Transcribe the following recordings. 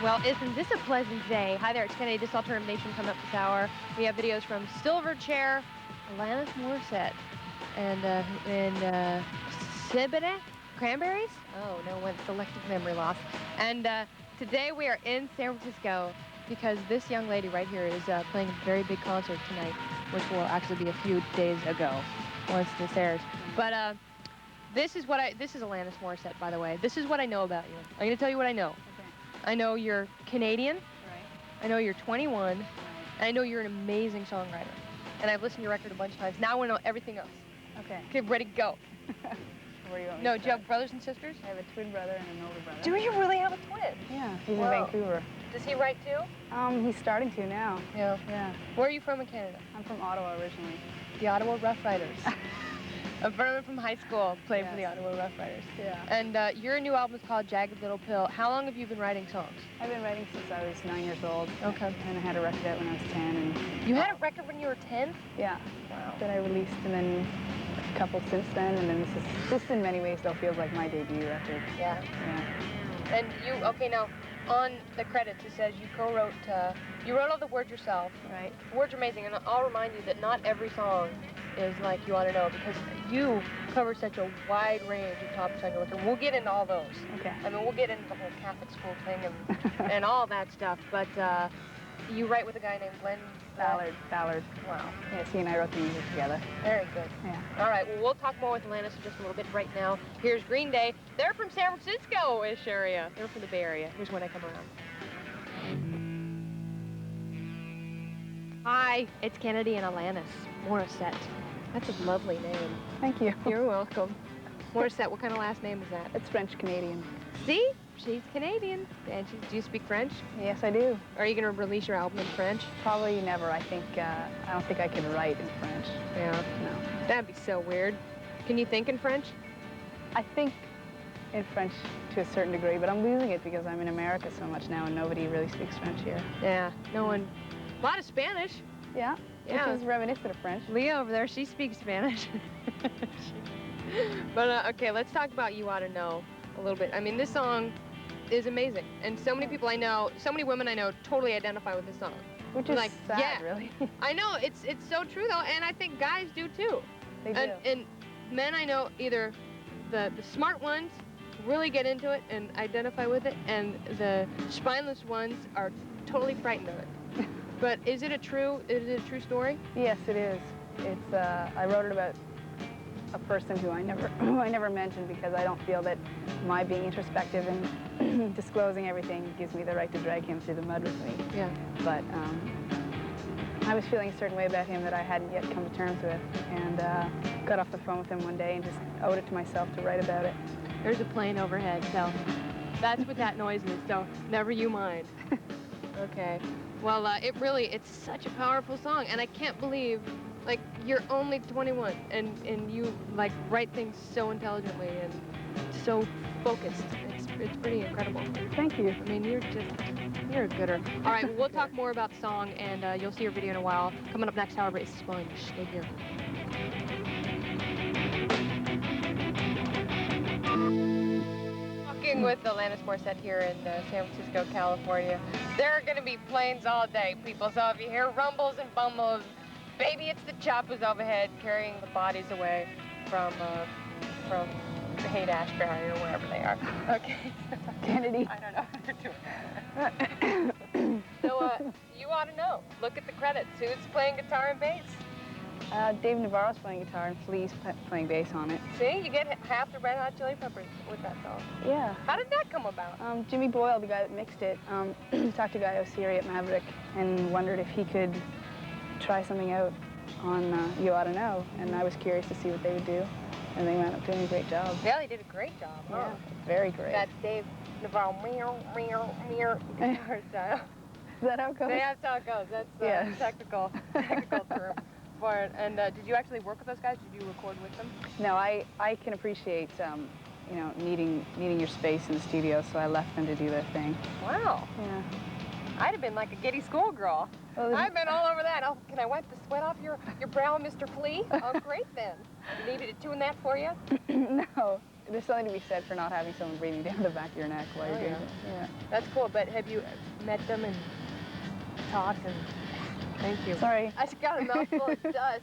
Well, isn't this a pleasant day? Hi there, it's Kennedy, This Alternative Nation coming up this hour. We have videos from Silverchair, Alanis Morissette, and Siboney Cranberries? Oh, no, went selective memory loss. And today we are in San Francisco because this young lady right here is playing a very big concert tonight, which will actually be a few days ago once this airs. But this is Alanis Morissette, by the way. This is what I know about you. I'm going to tell you what I know. Okay. I know you're Canadian. Right. I know you're 21. Right. And I know you're an amazing songwriter. And I've listened to your record a bunch of times. Now I want to know everything else. Okay. Okay, ready, go. Where do you want me No, to do you have brothers and sisters? I have a twin brother and an older brother. Do you really have a twin? Yeah, he's in Vancouver. Does he write too? He's starting to now. Yeah. Yeah. Where are you from in Canada? I'm from Ottawa originally. The Ottawa Rough Riders. A friend from high school played for the Ottawa Rough Riders. Yeah. And your new album is called Jagged Little Pill. How long have you been writing songs? I've been writing since I was 9 years old. Okay. And I had a record out when I was 10. And you had a record when you were 10? Yeah. Wow. That I released, and then a couple since then, and then this in many ways still feels like my debut record. Yeah. Yeah. And you, okay, now, on the credits it says you co-wrote, you wrote all the words yourself. Right. The words are amazing, and I'll remind you that not every song is like You Ought to Know, because you cover such a wide range of topics on your record. We'll get into all those. Okay. I mean, we'll get into the whole Catholic school thing and all that stuff, but you write with a guy named Glenn Ballard. Wow. Yes, he and I wrote the music together. Very good. Yeah. All right, well, we'll talk more with Alanis in just a little bit. Right now, here's Green Day. They're from San Francisco-ish area. They're from the Bay Area. Here's when I come around. Hi, it's Kennedy and Alanis Morissette. That's a lovely name. Thank you. You're welcome. Morissette, what kind of last name is that? It's French-Canadian. See? She's Canadian. And do you speak French? Yes, I do. Are you going to release your album in French? Probably never. I don't think I can write in French. Yeah. No. That'd be so weird. Can you think in French? I think in French to a certain degree, but I'm losing it because I'm in America so much now and nobody really speaks French here. Yeah, no one. A lot of Spanish. Yeah? Yeah. Which is reminiscent of French. Leah over there, she speaks Spanish. But, okay, let's talk about You Ought to Know a little bit. I mean, this song is amazing. And so many people I know, so many women I know totally identify with this song. Which is like, sad, really. I know, it's so true, though, and I think guys do, too. They do. And men I know, either the smart ones really get into it and identify with it, and the spineless ones are totally frightened of it. But is it a true story? Yes, it is. It's I wrote it about a person who I never mentioned because I don't feel that my being introspective and disclosing everything gives me the right to drag him through the mud with me. Yeah. But I was feeling a certain way about him that I hadn't yet come to terms with, and got off the phone with him one day and just owed it to myself to write about it. There's a plane overhead, so that's what that noise is, so never you mind. Okay. Well, it's such a powerful song, and I can't believe, like, you're only 21, and you, like, write things so intelligently and so focused. It's pretty incredible. Thank you. I mean, you're a gooder. All right, well, we'll talk more about the song, and you'll see your video in a while. Coming up next, however, is Sponge. Stay here. With Alanis Morissette here in San Francisco, California. There are going to be planes all day, people, so if you hear rumbles and bumbles, baby, it's the choppers overhead carrying the bodies away from Haight-Ashbury or wherever they are. Okay. Kennedy. I don't know what they're doing. So, You Ought to Know. Look at the credits. Who's playing guitar and bass? Dave Navarro's playing guitar and Flea's playing bass on it. See, you get half the Red Hot Chili Peppers with that song. Yeah. How did that come about? Jimmy Boyle, the guy that mixed it, talked to Guy O'Siri at Maverick and wondered if he could try something out on You Ought to Know, and I was curious to see what they would do, and they wound up doing a great job. Yeah, they did a great job. Huh? Yeah, very great. That Dave Navarro guitar style. Is that how it goes? Yeah, that's how it goes. That's the technical term for it. And did you actually work with those guys? Did you record with them? No, I can appreciate, you know, needing your space in the studio, so I left them to do their thing. Wow. Yeah. I'd have been like a giddy schoolgirl. Well, I've been all over that. Oh, can I wipe the sweat off your brow, Mr. Flea? Oh, great then. You needed to tune that for you? No. there's something to be said for not having someone breathing down the back of your neck while you're doing it. Yeah. That's cool, but have you met them and talked and... Thank you. Sorry. I just got a mouthful of dust.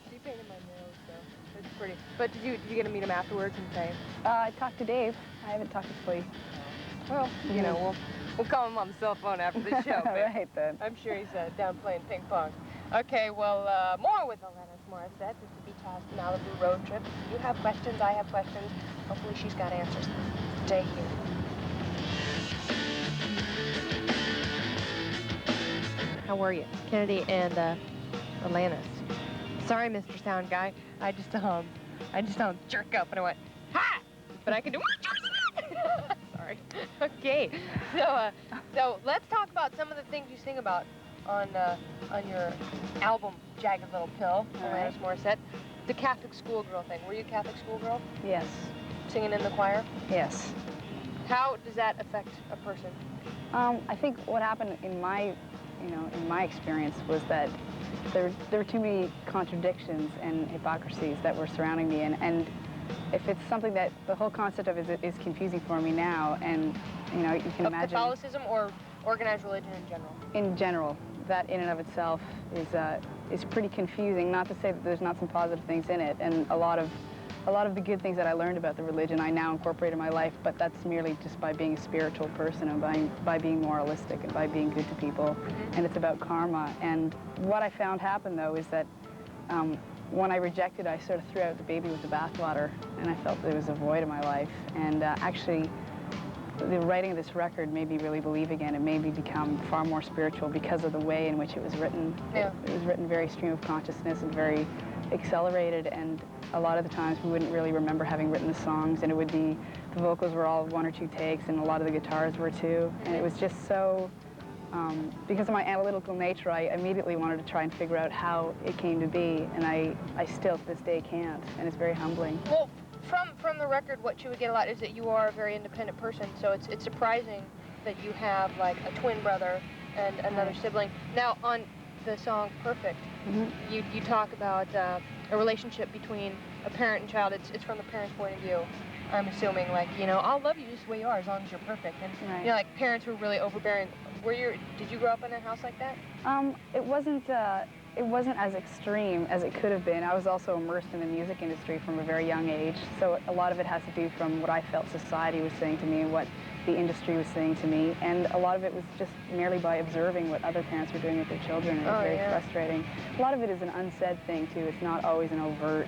She painted my nails, so it's pretty. But did you get to meet him afterwards and say? I talked to Dave. I haven't talked to Flea. Well, you know, we'll call him on the cell phone after the show. Right then. I'm sure he's down playing ping pong. Okay, well, more with Alanis Morissette. This is the Beach House Malibu road trip. You have questions, I have questions. Hopefully she's got answers. Stay here. How are you? Kennedy and Alanis. Sorry, Mr. Sound Guy. I just jerk up and I went, ha! But I can do Sorry. Okay. So let's talk about some of the things you sing about on your album, Jagged Little Pill, Alanis Morissette. The Catholic schoolgirl thing. Were you a Catholic schoolgirl? Yes. Singing in the choir? Yes. How does that affect a person? I think what happened in my experience was that there were too many contradictions and hypocrisies that were surrounding me, and if it's something that the whole concept of it is confusing for me now, and you can imagine Catholicism or organized religion in general? In general, that in and of itself is pretty confusing. Not to say that there's not some positive things in it, and a lot of the good things that I learned about the religion I now incorporate in my life, but that's merely just by being a spiritual person and by being moralistic and by being good to people, and it's about karma. And what I found happened, though, is that when I rejected, I sort of threw out the baby with the bathwater, and I felt there was a void in my life. And actually, the writing of this record made me really believe again. It made me become far more spiritual because of the way in which it was written. Yeah. It was written very stream of consciousness and very accelerated, and a lot of the times we wouldn't really remember having written the songs, and it would be, the vocals were all 1 or 2 takes, and a lot of the guitars were too, and it was just so, because of my analytical nature, I immediately wanted to try and figure out how it came to be, and I still to this day can't, and it's very humbling. Well, from the record, what you would get a lot is that you are a very independent person, so it's surprising that you have like a twin brother and another sibling. Now, on the song Perfect, you talk about a relationship between a parent and child. It's from the parent's point of view. I'm assuming, like, I'll love you just the way you are as long as you're perfect. And like parents were really overbearing. Did you grow up in a house like that? It wasn't as extreme as it could have been. I was also immersed in the music industry from a very young age, so a lot of it has to do from what I felt society was saying to me and what the industry was saying to me, and a lot of it was just merely by observing what other parents were doing with their children. It was very frustrating. A lot of it is an unsaid thing too. It's not always an overt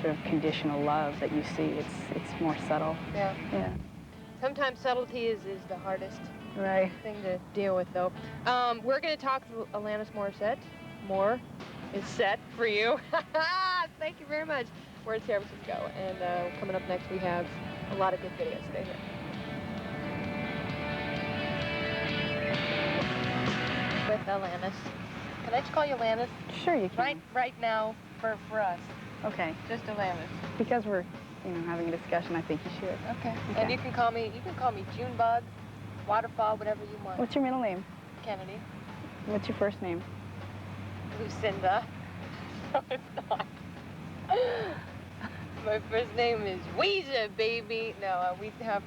sort of conditional love that you see. It's more subtle. Yeah. Sometimes subtlety is the hardest thing to deal with, though. We're going to talk to Alanis Morissette. More is set for you. Thank you very much. We're in San Francisco, and coming up next we have a lot of good videos. Stay here. With Alanis. Can I just call you Alanis? Sure, you can. Right now, for us. Okay. Just Alanis. Because we're having a discussion, I think you should. Okay. And you can call me Junebug, Waterfall, whatever you want. What's your middle name? Kennedy. What's your first name? Lucinda. No, it's not. My first name is Weezer, baby. No,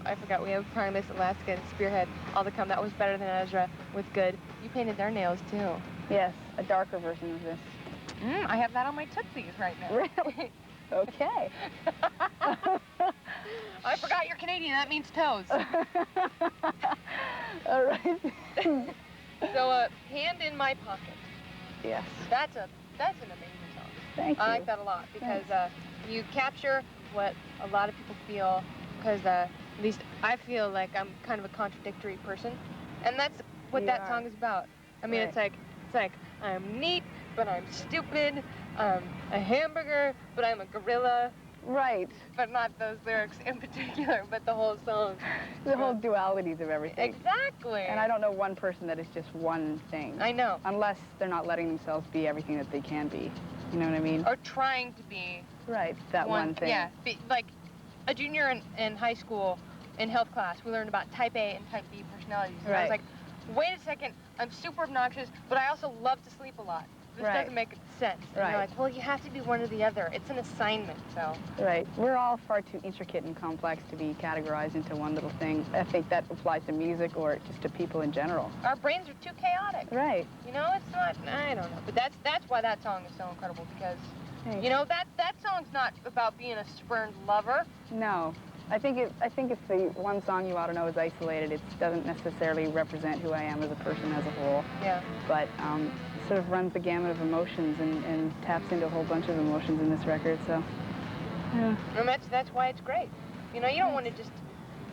I forgot, we have Primus, Alaska, and Spearhead, all to come. That was better than Ezra with Good. You painted their nails, too. Yes, a darker version of this. I have that on my tootsies right now. Really? Okay. I forgot you're Canadian. That means toes. All right. So, Hand in My Pocket. Yes. That's an amazing song. Thank you. I like that a lot because you capture what a lot of people feel, because at least I feel like I'm kind of a contradictory person, and that's what that song is about. I mean, it's like I'm neat, but I'm stupid. I'm a hamburger, but I'm a gorilla. Right. But not those lyrics in particular, but the whole song. The whole dualities of everything. Exactly. And I don't know one person that is just one thing. I know. Unless they're not letting themselves be everything that they can be. You know what I mean? Or trying to be. Right, that one thing. Yeah, like a junior in high school in health class, we learned about type A and type B personalities. And I was like, wait a second, I'm super obnoxious, but I also love to sleep a lot. this Right. doesn't make sense. And Right. you're like, well, you have to be one or the other. It's an assignment, so. Right. We're all far too intricate and complex to be categorized into one little thing. I think that applies to music or just to people in general. Our brains are too chaotic. Right. You know, it's not, I don't know. But that's why that song is so incredible, because, Thanks. you know, that song's not about being a spurned lover. No. I think if the one song you ought to know is isolated, it doesn't necessarily represent who I am as a person as a whole. Yeah. But sort of runs the gamut of emotions and taps into a whole bunch of emotions in this record, so, yeah. And that's why it's great. You know, you don't want to just,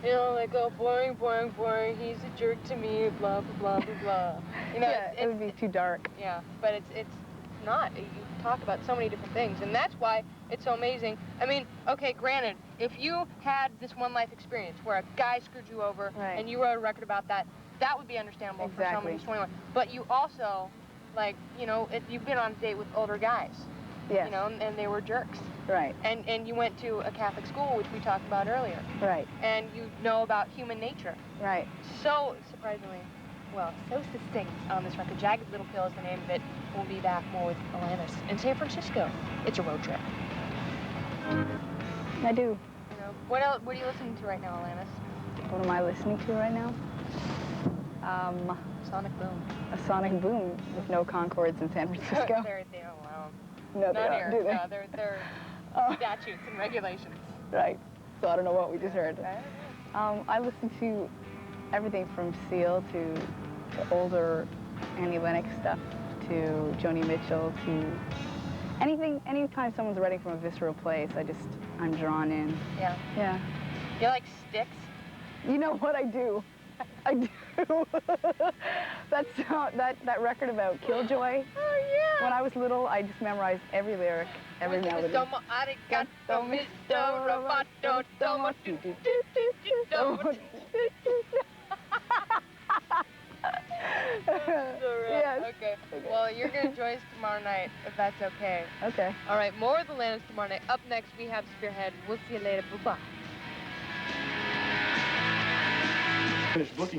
you know, like, oh, boring, boring, boring, he's a jerk to me, blah, blah, blah, blah, blah. You know, Yeah, it would be too dark. Yeah, but it's not. You talk about so many different things, and that's why it's so amazing. I mean, okay, granted, if you had this one life experience where a guy screwed you over Right. and you wrote a record about that, that would be understandable for someone who's 21. But you also, like, you know, you've been on a date with older guys. Yes. You know, and they were jerks. Right. And you went to a Catholic school, which we talked about earlier. Right. And you know about human nature. Right. So surprisingly, well, so succinct on this record. Jagged Little Pill is the name of it. We'll be back more with Alanis in San Francisco. It's a road trip. I do. You know, what else? What are you listening to right now, Alanis? What am I listening to right now? Sonic Boom. A sonic boom with no Concords in San Francisco. They don't allow them. No, they Not don't, here. do they? No, they're Oh. statutes and regulations. Right. So I don't know what we just heard. I listen to everything from Seal to the older Annie Lennox stuff to Joni Mitchell to anytime someone's writing from a visceral place, I'm drawn in. Yeah. Yeah. You like Styx? You know what I do? I do. that record about Killjoy. Oh, yeah. When I was little, I just memorized every lyric, every melody. Domo arigato, misto roboto, domo do do do do do domo. Yes. Okay. Well, you're going to join us tomorrow night, if that's okay. Okay. All right, more with Alanis tomorrow night. Up next, we have Spearhead. We'll see you later. Bye-bye. Finished booking.